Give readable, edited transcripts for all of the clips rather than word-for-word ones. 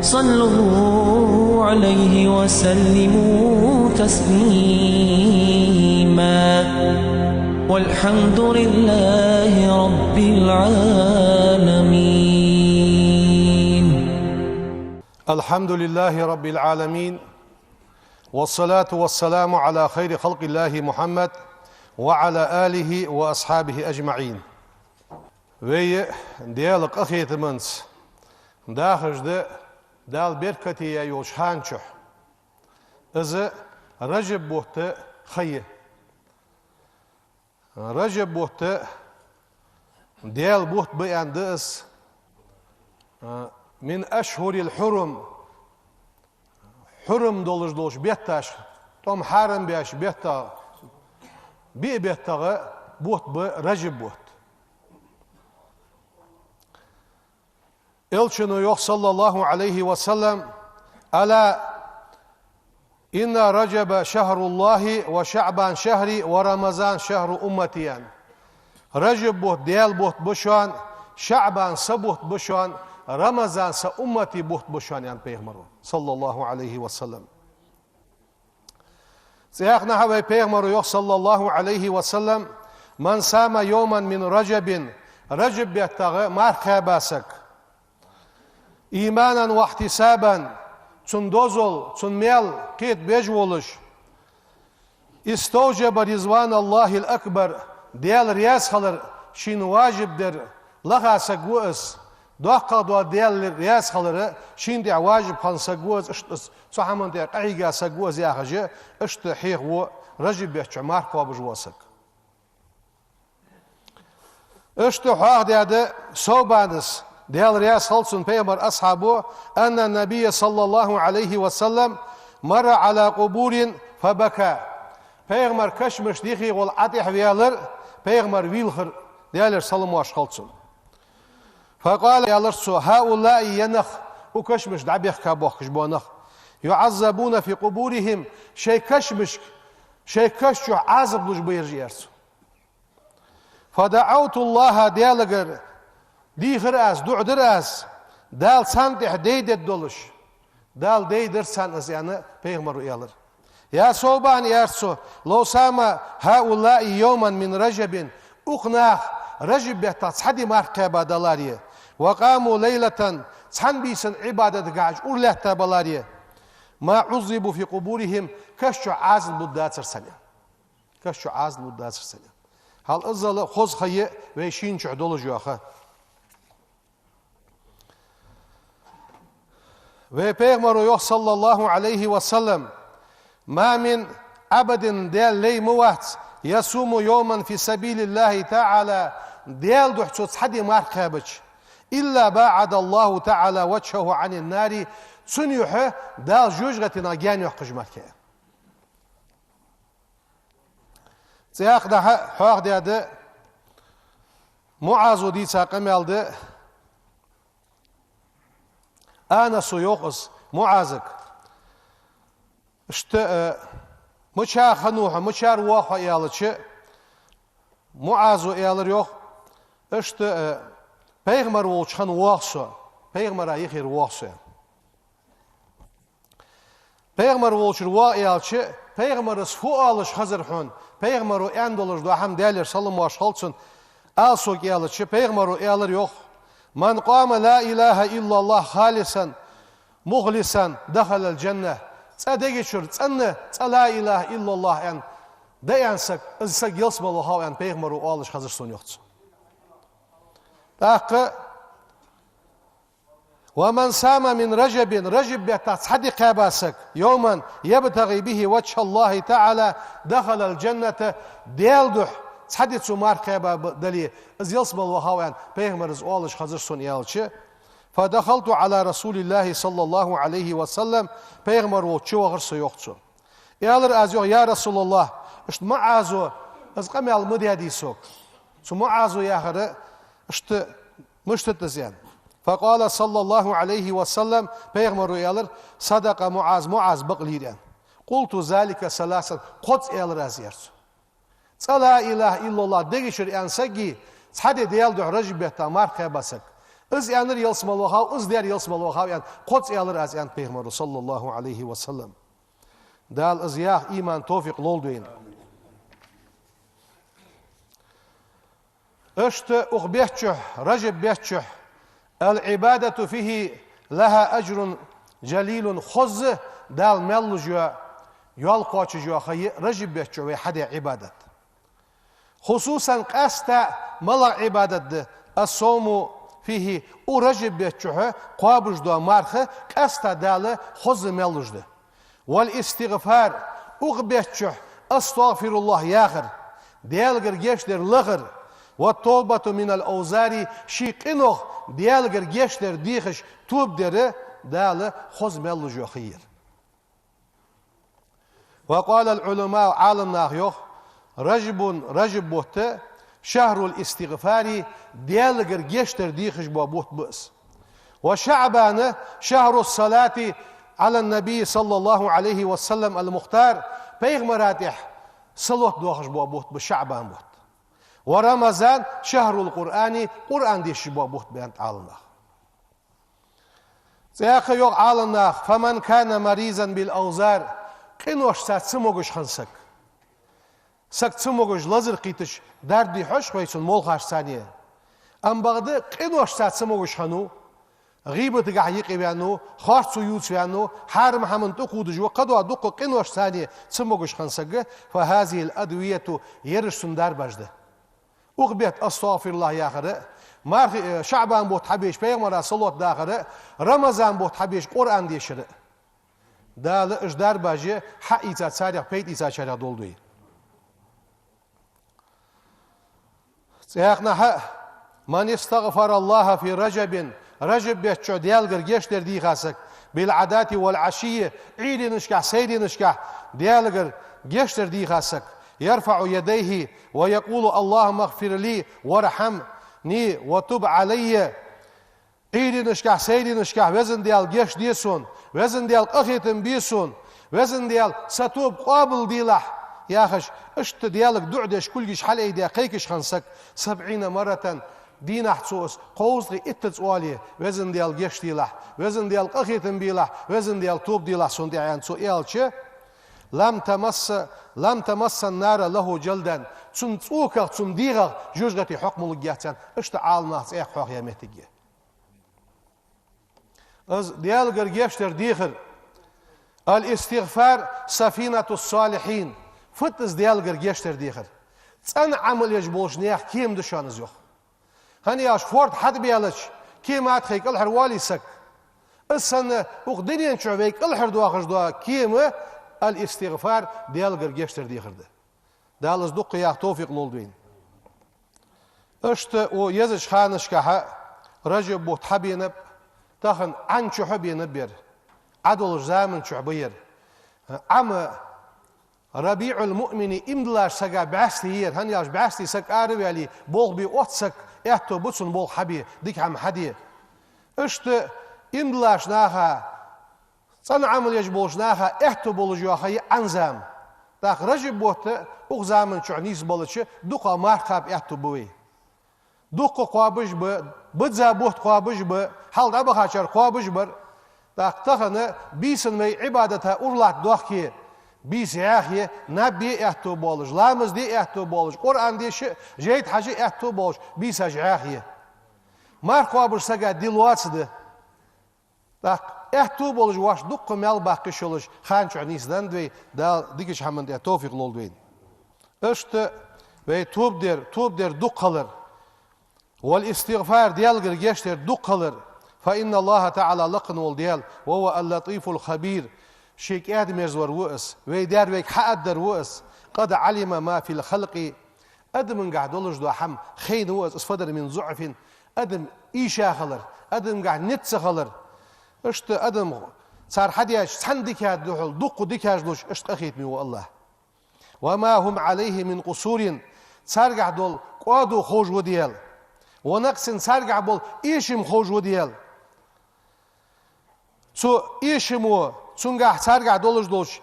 صلوا عليه وسلموا تسليما والحمد لله رب العالمين. الحمد لله رب العالمين، والصلاة والسلام على خير خلق الله محمد وعلى آله وأصحابه أجمعين. Wij diyalik akhiyetimiz dahıjdı dal berkatiye yolşhançuh izi Rajab buhtu khayı Rajab buhtu diyal buht beyandı min eşhuril hurum doluş bettaş tom haram beş betta bi bettağı buht be Rajab buht. Elçinu yok sallallahu aleyhi ve sellem ala inna Recebe şehrullahi ve şa'ban şehri ve ramazan şehru ummetiyen. Recep buht diyal buht buşan, şa'ban sabuht buşan, ramazan sa ummeti buht buşan yani Peygamber sallallahu aleyhi ve sellem. Ziyakna havay Peygamber yok sallallahu aleyhi ve sellem man sama yevmen min Recepin Recep bettağı markabasak İmanan ve ihtisaben çün dozol, çün mel, qit bejvoluş İstavceba rizvanallahil akbar diyal riyaz kalır şin vacibdir lağasa guğuz doqqa doğa diyal riyaz kalır şin diya vacib kansa guğuz sahaman diya qaygasa guğuz yaxıcı işte hiq ve Recep behçü marka bujvasak işte haq diyadı sobanız diyal riyaz halsın Peygamber ashabu enne Nebiye sallallahu aleyhi ve sellem mara ala kuburin febeka Peygamber kaşmış dihi ol atih viyalar Peygamber wilhır diyalar salamu aş halsın fekale yalar su haulai yanakh u kaşmış dabih kabuh kışbuanakh yuazzabuna fi kuburihim şey kaşşu azab duş buyurciyarsu feda'autullaha diyalar dihir az, du'dir az, dal santih deydet doluş, dal deydir sanız yani Peygamber uyalır. Ya soban yarsu, lo sama haulai yevmen min Recepin, uqnah Recep behtat sadi markaba dalariye, ve qamu leyleten san bisin ibadet gaj, urleh tabalariye, ma uzzibu fi kuburihim, kaşçu azl muddatsır sani. Kaşçu azl muddatsır sani. Hal ızzalı khoz khayı ve şinçu doluş yuakha. Ve Peygamber yok sallallahu aleyhi ve sellem ma min abedin del ley muvat yasumu yevmen fi sabilillahi ta'ala del duhçut hadi markabiç illa ba'adallahu ta'ala veçhehu anin nari sunyuhu del jujgatina ganyuh kıjmarke ziyaq daha haq diyadı Muazu diysa qemeldi Anasu yokuz, muazık. İşte mıçar hanuha, mıçar vaha iyalıçı, muazu iyalar yok. İşte Peygamber olçan vahsu, Peygamber'a yıkır vahsu. Peygamber olçur vah iyalıçı, Peygamber'ı su alış hazır hun, Peygamber'ı endolur duham derler sallallahu aleyhi alsuk iyalıçı, Peygamber'ı iyalar yok. Man qama la ilahe illallah halisan muhlisan dakhalal cennet. Tsade geçür, tsanne, la ilahe illallah en dayansak, ızsa gelsmalı hav en Peygamber'u alış hazır son yoktu. Taqqı ve men sama min Recepin, Recep behtat sadi qabasak, yevmen yebtagi bihi veçhallahi ta'ala dakhalal cennete delduh Sadi tsumar kaba dali az yalsmal wahawan Peygamberimiz alış hazır son yalçı fadakhaltu ala Resulillah sallallahu aleyhi ve sellem Peygamber o çuğırsa yoktu. Yalar az yok ya Resulullah işte maazu az qamal mudadi sok. Su maazu yahre işte müştetezyan. Faqala sallallahu aleyhi ve sellem Peygamber yalar sadaka Muaz baqliyan. Qultu zalika salasan quds yalar az yarsu. La ilahe illallah degişir ensagi sade deyal du Recep behta marka basak. Iz yanır yalsmalı hav, iz der yalsmalı hav, yani qots alır az yan Peygamber sallallahu aleyhi ve sellem. Dal iz yah iman tawfiq lolduin. Öşte uqbehçuh, Recep behçuh, el-ibadetu fihi laha ecrun celilun khozz dal mellucu yol qoçucu xayı Recep behçuh ve hadi ibadet. Hususan qasta mala ibadetdi. As-sawmu fihi u Recep behçuh qabujdu marxı qasta dalı khoz mellujdu. Wal istighfar uqbehçuh astaghfirullah yağır. Delgir geçler lığır. والتوبة من الأوزار شيقينوخ ديالغر جيشتر ديخش توب دره دال خوز ملو جو خير. وقال العلماء عالم ناخيوخ رجب بوت شهر الاستغفار ديالغر جيشتر ديخش بوت بس. وشعبان شهر الصلاة على النبي صلى الله عليه وسلم المختار بيغمراتح صلوات دوخش بوت بشعبان بوت. ورمضان شهر القرآن قرآن دي شبه بوت بيانت عالنا زياخ يوغ عالنا فمن كان مريضا بالأوزار قنوش سات سموغش خنسك سك سموغش لزر قيتش دردي حش خويسون مولخاش ثانية أم بغد قنوش سات سموغش خنو غيبة قحيقي بيانو خارسو يوتس بيانو حارم حمن تقودج وقدوا دقو قنوش ثانية سموغش خنسك فهذه الأدوية يرشن دار بجده أغبيت أستغفر الله يا خير مارخ شعبان بوت حبيش بيغمر صلوات داخل رمضان بوت حبيش قرآن ديشر دال إجدار باجي حق إيزا تساريخ بيت إيزا شاريخ دولدوي سيخنا حق من استغفر الله في رجب بيتشو ديالغر جيشتر دي خاسك بالعادات والعشية عيدي نشكح سيدي نشكح ديالغر جيشتر دي خاسك يرفع يديه ويقول اللهم اغفر لي وارحمني وتب علي عيدي نشكح سيدي نشكح وزن ديال جيش ديسون وزن ديال أخيتم بيسون وزن ديال ستوب قابل ديلح يا خش اشت ديالك دعدش كلش حل ايديا قيكش خنسك 70 مرة دين حسوس قوزري اتتسوالي وزن ديال جيش ديلح وزن ديال أخيتم بيلح وزن ديال توب ديلح سون ديال سو إيالشي لم تمس النار له جلدا تم توكا تم ديغا جوجتي حكم الجاتان اشت عالنا صيح حق يا مهتجي از ديال جرجشتر ديخر الاستغفار سفينة الصالحين فتز ديال جرجشتر ديخر تن عمل يجبوش نيخ كيم دشان زيخ هني اش فورد حد بيالش كيم اتخيك الحروالي سك السنة وقدرين شعبيك الحردوا خجدوا كيم الاستغفار ديالغر جيشتر ديخرده دالز دق يا توفيق لولدوين اشت و يزش خانش كها رجب بوت حبينب تخن عن شحبينب بير عدل زامن شعبير عم ربيع المؤمن امدلاش سقا بعستير هنياش بعستي سك عربي علي بوغ بي اوتسك احتو بوتسن بوغ حبي ديك عم حدي اشت امدلاش ناها صنع عمل يجبوش ناها احتو بولجوا خي انزام داخ رجب بوت اغزامن شعنيس بولش دوقا مارخاب احتو بوي دوقا قوابج ب بدزا بوت قوابج ب حال دابا خاچر قوابج بر داخ تخنه بيسن مي عبادتها اورلات دوخي بيس ياخي نبي احتو بولج لامز دي احتو بولج قران دي جيت حاجه احتو بولج بيس اجاخي مار قوابج سغا ديلواتسده داخ احتو بولج واش دق مال باقي شولش خانچ عنيسدان دوي دا ديكش حمد توفيق لولدوين اشت ve توب der دق قلر والاستغفار ديالغر جيشتر دق قلر فإن الله تعالى لقن والديال وهو اللطيف الخبير شيك آدم يزور وأس ويدار ويك حقدر وأس قد علم ما في الخلق أدم قاعد ولج دو حم خين وأس اسفدر من ضعف أدم إيشا خلر أدم قاعد نتس خلر اشت أدم صار حدياش سندكاد دحول دق ديكاج لوش اشت أخيت ميو الله وما هم عليه من قصور سارقع دول قادو خوج وديال ونقص سارقع بول إيشم خوج وديال سو إيشمو سونقع سارقع دولش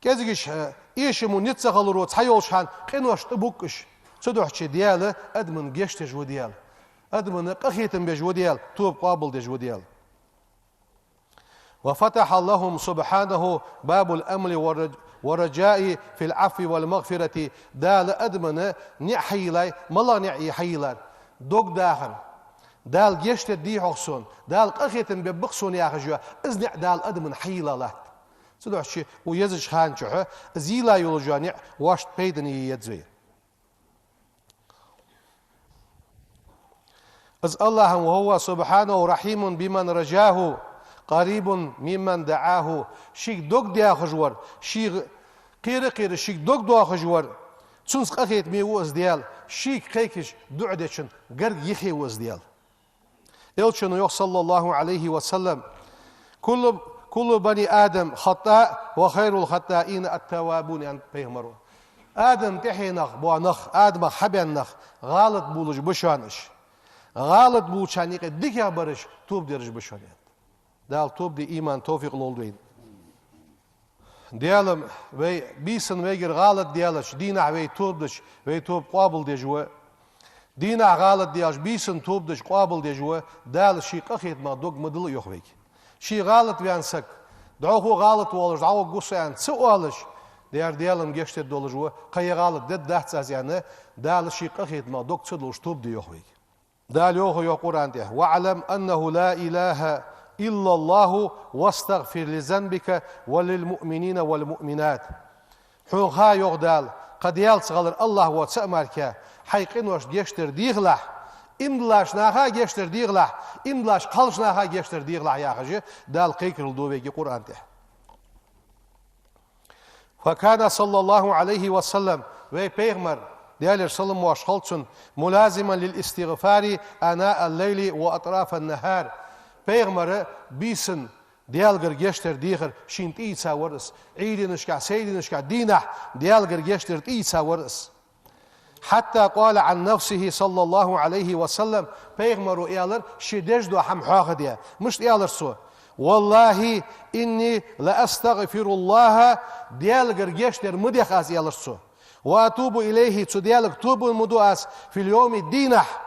كذيش إيشمو نتسخلرو تحيولش هان قنوش تبوكش سدوحش ديال أدمن جيشتج وديال أدمن قخيتم بجوديال توب قابل دجوديال. وفتح اللهم سبحانه باب الأمل ورجاء في العفو والمغفرة دال أدمن نحيلاي ملا نحيلار دوك داخل دال جشت دي حسون دال قخيتم ببخسون يا خجوا إزنع دال أدمن حيلالات سلوح شيء ويزج خان شوه زيلا يولجانع واشت بيدني يدزوي از الله وهو سبحانه رحيم بمن رجاه قريب ممن دعاه شيك دوك ديا خجور شيك قير شيك دوك دوا خجور تسونس قخيت ميو ازديال شيك خيكش دعدشن قرق يخي وازديال يلشن يوح صلى الله عليه وسلم كل بني آدم خطاء وخير الخطائين التوابون يعني بيهمروا آدم تحينخ بوانخ آدم حبينخ غالط بولج بشانش غالط بولشانيق ديكا برش توب درج بشانيات دال توب دي إيمان توفيق لولدوين ديالم وي بيسن ويجر غالط ديالش دينا وي توبدش وي توب قابل دجوا دينا غالط دياش بيسن توبدش قابل دجوا دال شي قخيت ما دوق مدل يخويك شي غالط ويانسك دعوه غالط والش دعوه قصيان سؤالش ديالم جشت دولجوا قي غالط دحت يعني دال شي قخيت ما دوق تدلوش توب دي يخويك دال يوخو يقران ده واعلم أنه لا إله إلا الله واستغفر لذنبك وللمؤمنين والمؤمنات حوخا يغدال قد يالصغلر الله وتسأمرك حيقين وش جشتر ديغلح إمدلاش ناها جشتر ديغلح إمدلاش قلش ناها جشتر ديغلح يا خجي دال قيكر الدوبيكي قرآن ده فكان صلى الله عليه وسلم وي بيغمر ديال سلم واشخلصن ملازما للاستغفار آناء الليل وأطراف النهار بيغمر بيسن ديالغر جشتر ديغر شينت إيسا ورس عيدي نشكع سيدي نشكع دينح ديالغر جشتر إيسا ورس حتى قال عن نفسه صلى الله عليه وسلم بيغمر إيالر شدجدو حم حاخديا مش إيالر سو والله إني لأستغفر الله ديالغر جشتر مديخاز إيالر سو وأتوب إليه تديالك توب المدوأس في اليوم الدينح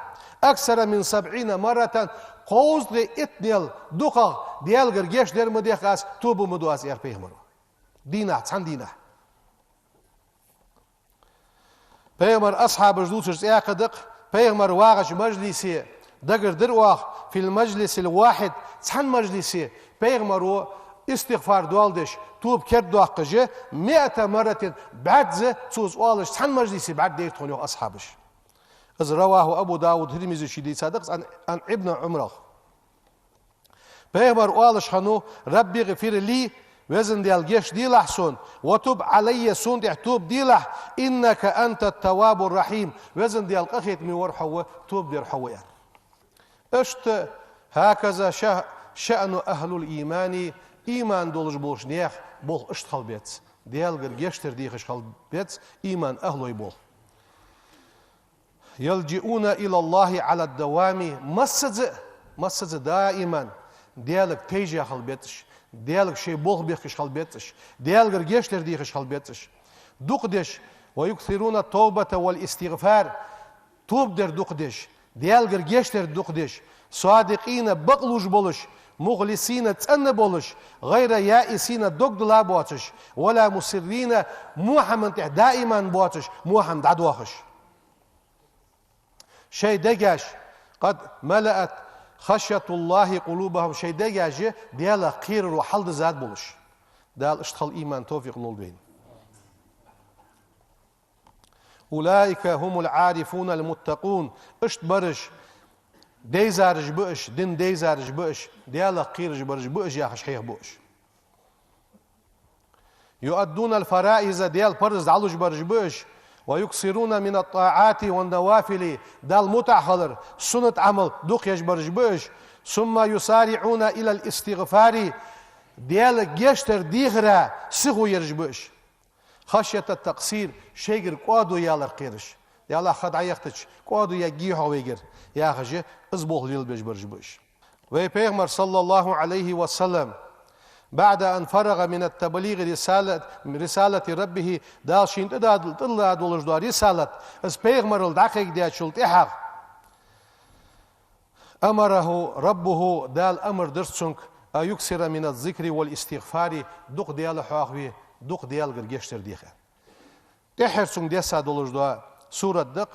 أكثر من 70 مرة قوز لي اتنيل دوقا ديالغر جيش در مديخاس توب المدوأس إيار بيغمرو دينح تسان دينح بيغمر أصحاب جدوث إياقدق بيغمر واغش مجلسي دقر درواخ في المجلس الواحد تسان مجلسي بيغمرو استغفار دوالدش توب كرد دوقجه 100 مرة بعد ذا تسوز والش تحن مجلسي بعد دير تخونيو أصحابش إذ رواه أبو داود هرمزي شديد صادق عن ابن عمره بيغمر والش خانو ربي غفر لي وزن ديال جيش دي لحسون وتوب علي سون دي توب دي لح إنك أنت التواب الرحيم وزن ديال قخيت ميور حوة توب دير حوة اشت هكذا شأن أهل الإيمان إيمان دولج بولش نيخ بول اشت خلبيت ديالغر جشتر ديخش خلبيت إيمان أهلو يبول يلجئون إلى الله على الدوام مسز دائما ديالك تيجي خلبيتش ديالك شي بول بيخش خلبيتش ديالغر جشتر ديخش خلبيتش دقدش ويكثرون التوبة والاستغفار توب در دقدش ديالغر جشتر دقدش صادقين بقلوش بولش مغلسين تأن بولش غير يائسين دقدلا بواتش ولا مسرين محمد دائما بواتش محمد عدوخش شيء دقاش قد ملأت خشية الله قلوبهم شيء دقاش ديالا قير وحلد زاد بولش دال اشتخل إيمان توفيق لولبين أولئك هم العارفون المتقون اشت برش ديزارج بؤش دين ديزارج بؤش ديالا قيرج برج بؤش يا خشحيه بؤش يؤدون الفرائض ديال فرز علوج برج بؤش ويكسرون من الطاعات والنوافل دال متعخلر سنة عمل دوق يجبرج بؤش ثم يسارعون إلى الاستغفار ديال جيشتر ديغرا سغو يرج بؤش خشية التقصير شيغر قادو يالر قيرش يالا خد عيختش قادو يجيحو ويجر يا خجي ازبوه ليل بيجبرج بؤش ويبيغمر صلى الله عليه وسلم بعد أن فرغ من التبليغ رسالة ربه دالشين تداد دولج دار رسالة از بيغمر الدقيق دي شلت إحق أمره ربه دال أمر درسونك أيكسر من الذكر والاستغفار دق ديال حاقوي دق ديال غرجشتر ديخه تحرسون ديسا دولجدوا سورة دق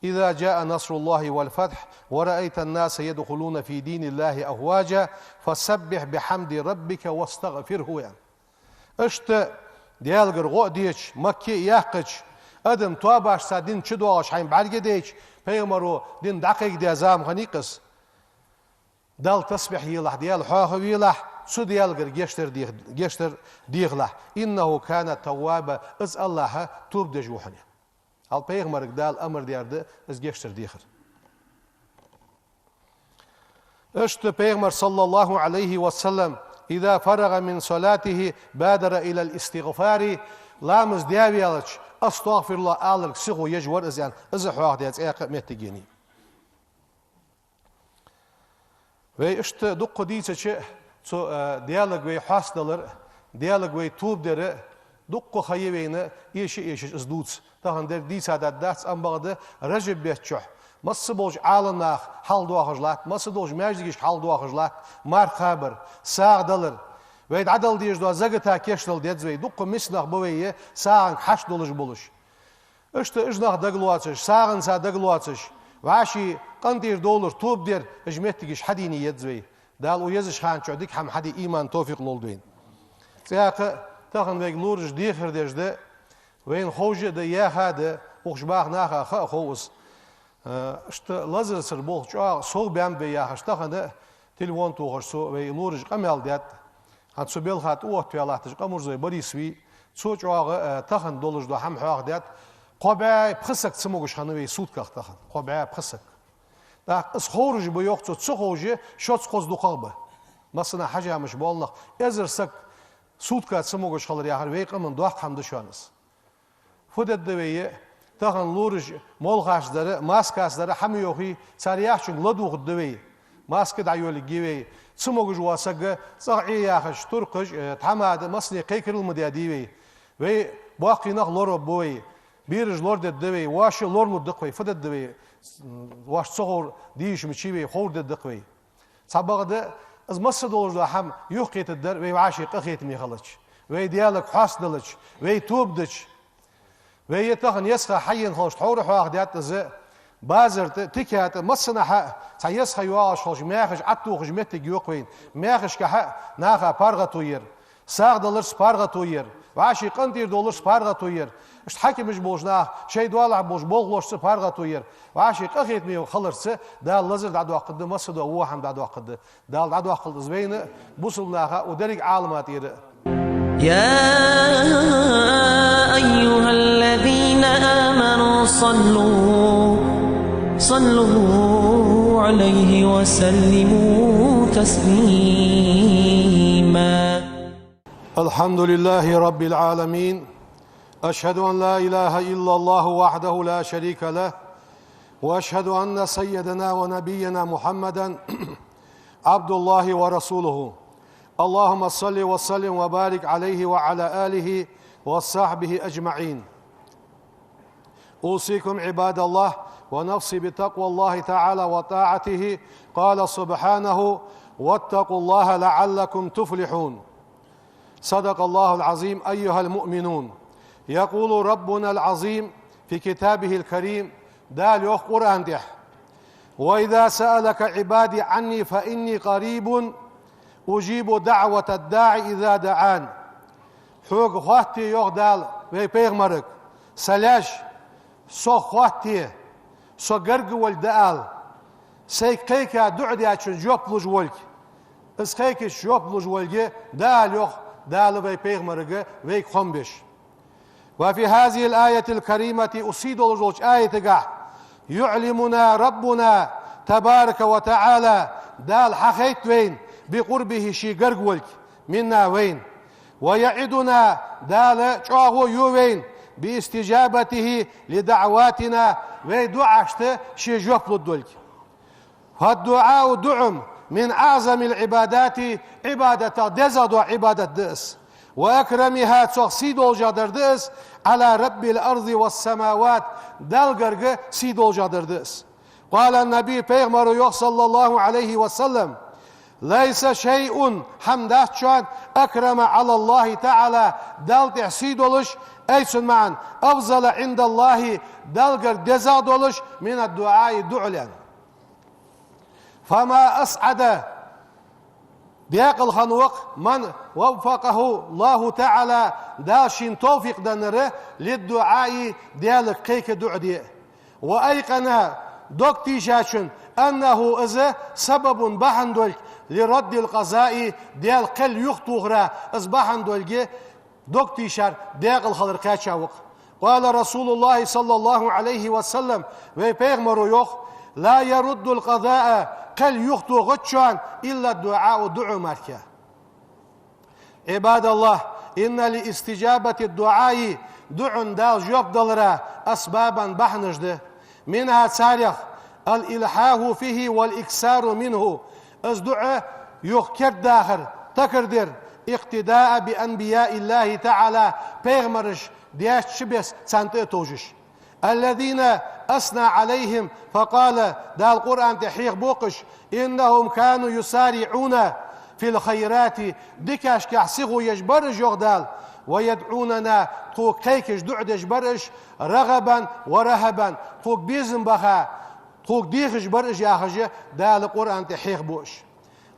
إذا جاء نصر الله والفتح ورأيت الناس يدخلون في دين الله أفواجا فسبح بحمد ربك واستغفره يعني اشت ديال غرغو ديش مكي يحقش أدم تواباش سا دين چدواش حين بعرق ديش پیغمرو دين دقيق دي ازام غنيقس دال تسبح يلح ديال حاخو يلح سو ديال غرجشتر ديغلح إنه كان توابا از الله توب دجوحني al peygamber dal amr derdi iz geçtir diyor. İşte peygamber sallallahu aleyhi ve sellem إذا فرغ من صلاته بادر إلى الاستغفار لامز ديابيالج أستغفر الله آلك سيغو يجور إزيان إزا حواق ديالز إيقا ميتجيني ve işte dukku diyse ki diyalog ve hasdalar diyalog ve tub dere dukku hayveyne yeşi izduts tahan der diyse da dats ambagdı rajib betçuh ması bolj alınaq hal duağıjlat ması dolj mecdigiş hal duağıjlat mar haber sağdalar ve adal diyiz do zagata keşdal dedzvey dukku misnaq boveye sağın haş doluj buluş işte ijnaq dagluatsış sağın sa dagluatsış وعشي قندير دولار توب دير اجمتكش حديني يدزوي دال ويزش خان شعدك هم حدي ايمان توفيق لولدوين سياق تاخن ويك لورج ديخر ديجده وين خوجه ده يا هذا وخش باغ ناخا خوس اشت لازر سر بول چا سو بام بي يا هشتاخن ده تليفون توخش سو وي لورج قمل ديت هات سو بيل هات اوت بيالاتش قمرزوي بريسوي سو چا تاخن دولج دو هم حق ديت قبعه بخسك تسموش خانوي سود كاختخن قبعه بخسك دا اس خورج بو يوقتو تسخوجي شوت قوز دوقابه مثلا حاجه مش بالله ازرسك سود كا تسموش خالر ياخر ويقمن دوق حمد شوانس فودت دويه تاخن لورج مول غاشدары маскасдары هم يوخي سارياخچون لدوق دويه ماسك دايول گيوي تسموش واسق صعي ياخش ترقش تماد مسني قيكرل مديديوي وي باقي نخ لورو بوي بيرج لورد الدوي واش لورلو دقوي فد الدوي واش صغور ديش مشيبي خورد الدقوي صبغده از مسد ولد هم يوقيت الدر وي عاشي قخيت مي خلچ وي ديالك حاصدلچ وي توبدچ وي يتخن يسخ حين خوش حور حواق ديات ز بازر تكات مسنا سيس خيواش خوش ماخش عطو خجمت يوقوين ماخش كح ناخا بارغتوير ساغدلر سبارغتوير وعشي قندير دولر سبارغتوير اش حكي مش بوجنا شي دوالع بوج بوغلوش سبارغتوير وعشي قخيت مي خلرس دا لزر دعدو قد مسد هو هم دعدو قد دا دعدو قد زبين بوصلناها ودرج عالمات ير يا أيها الذين آمنوا صلوا عليه وسلموا تسليما الحمد لله رب العالمين أشهد أن لا إله إلا الله وحده لا شريك له وأشهد أن سيدنا ونبينا محمدا عبد الله ورسوله اللهم صل وسلم وبارك عليه وعلى آله وصحبه أجمعين أوصيكم عباد الله ونفسي بتقوى الله تعالى وطاعته قال سبحانه واتقوا الله لعلكم تفلحون صدق الله العظيم أيها المؤمنون يقول ربنا العظيم في كتابه الكريم دال يوخ قرآن دح وإذا سألك عبادي عني فإني قريب أجيب دعوة الداعي إذا دعان حوق خواتي يوخ دال وي بيغمرك سلاش سو خواتي سو قرق والدال سيكيكا دعدي عشان جوب لجولك اسخيكي جوب لجولك دال يوخ دال وي بيغمرك وي خمبش وفي هذه الآية الكريمة أصيد الرجل آية يعلمنا ربنا تبارك وتعالى دال حخيت وين بقربه شي قرقولك منا وين ويعدنا دال شاغو يوين باستجابته لدعواتنا ويدعشت شي جوفل الدولك فالدعاء دعم من أعظم العبادات عبادة دزد وعبادة دس وأكرمها تخصيد الجدردس على رب الأرض والسماوات دالقرق سيد الجدردس قال النبي پیغمبر صلى الله عليه وسلم ليس شيء حمدات شان أكرم على الله تعالى دال تحسيد ولش أيسن معا أفضل عند الله دالقر دزاد ولش من الدعاء دعلا فما أسعد دياق الخنوق من وفقه الله تعالى داشين توفيق دنره للدعاء ديالك قيك دعدي وأيقن دوكتي شاشن أنه إذا سبب بحندولك لرد القضاء ديال قل يخطوغرا إذ بحندولك دوكتي شار دياق الخلرقات شاوق قال رسول الله صلى الله عليه وسلم ويبيغمرو يوخ لا يرد القضاء قل يخطوغتشان إلا الدعاء دعو ماركا عباد الله إن لاستجابة الدعاء دعو دال جوب دلرا أسبابا بحنجده منها تاريخ الإلحاه فيه والإكسار منه أصدع يخكر داخل تكردر اقتداء بأنبياء الله تعالى بيغمرش دياش شبس سانتي توجش الذين أثنى عليهم فقال دا القرآن تحيق بوقش إنهم كانوا يسارعون في الخيرات دكاش كحسغوا يجبرج يغدال ويدعوننا توك كيكش دعدش برش رغبا ورهبا توك بيزن بخا توك ديخش برش ياخج دا القرآن تحيق بوش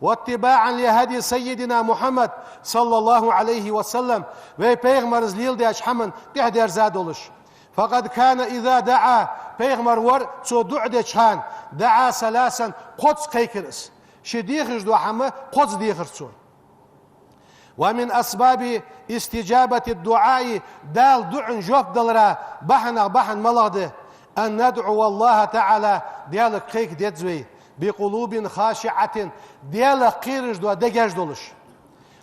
واتباعا لهدي سيدنا محمد صلى الله عليه وسلم ويبيغمر زليل داش حمن تحدير زادولش فقد كان إذا دعا بيغمر ور تو دعدش هان دعا ثلاثا قدس كيكرس شديخش دو حمى قدس ديخرسون ومن أسباب استجابة الدعاء دال دعن جوف دلرا بحن ملاده أن ندعو الله تعالى ديال قيك ديتزوي بقلوب خاشعة ديال قيرج دو دجاج دولش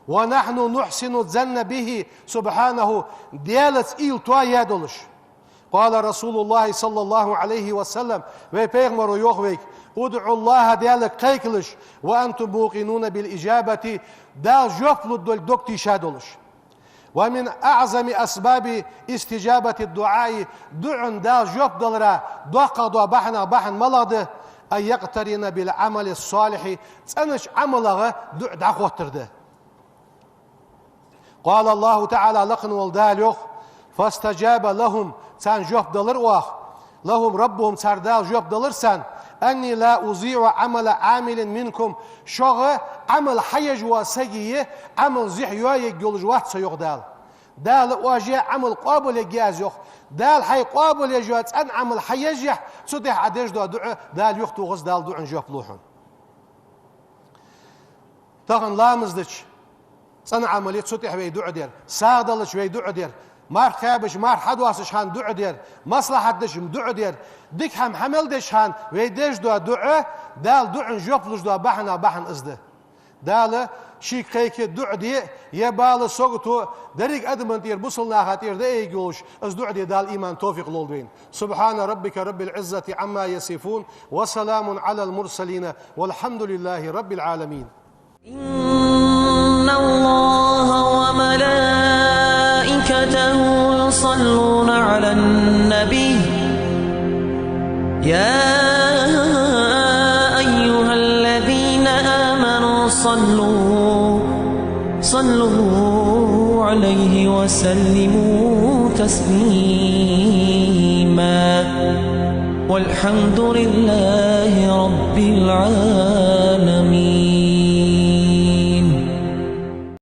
ونحن نحسن الظن به سبحانه ديال إيل توا يدولش قال رسول الله صلى الله عليه وسلم ويبيغمر يوخويك ادعوا الله ديالك قيكلش وأنتم موقنون بالإجابة دال جوفلو دول دوكتي شادولش ومن أعظم أسباب استجابة الدعاء دعن دال جوف دلرا دوقا دو بحن ملاده أن يقترن بالعمل الصالح تنش عمله دع خوترده قال الله تعالى لقن والدال فاستجاب لهم تان جوف دلر واخ لهم ربهم سردال جوف دلر سان أني لا أضيع عمل عامل منكم شغل عمل حيج وسيئ عمل زحيوه يجول جوات سيوغ دال واجه عمل قابل يجاز يوخ دال حي قابل يجوات أن عمل حيجح سطح عديش دعاء دال يختو غز دال دعن جوف لوحن تغن لامزدش سن عملية سطح ويدعو دير ساغدلش ويدعو دير مار خابش مار حدواسش هان دعو دير مصلحة دش دعو دير ديك هم حمل دش هان ويدش دعاء دال دعن جوف لوش بحن ازده دال شي قيك دعو دي يبال سوقتو دريق أدمن تير بصلنا خاتير ده يقولش از دعو دي دال إيمان توفيق لولدين سبحان ربك رب العزة عما يصفون وسلام على المرسلين والحمد لله رب العالمين إن الله وملائكته يصلون على النبي يا أيها الذين آمنوا صلوا عليه وسلموا تسليما والحمد لله رب العالمين.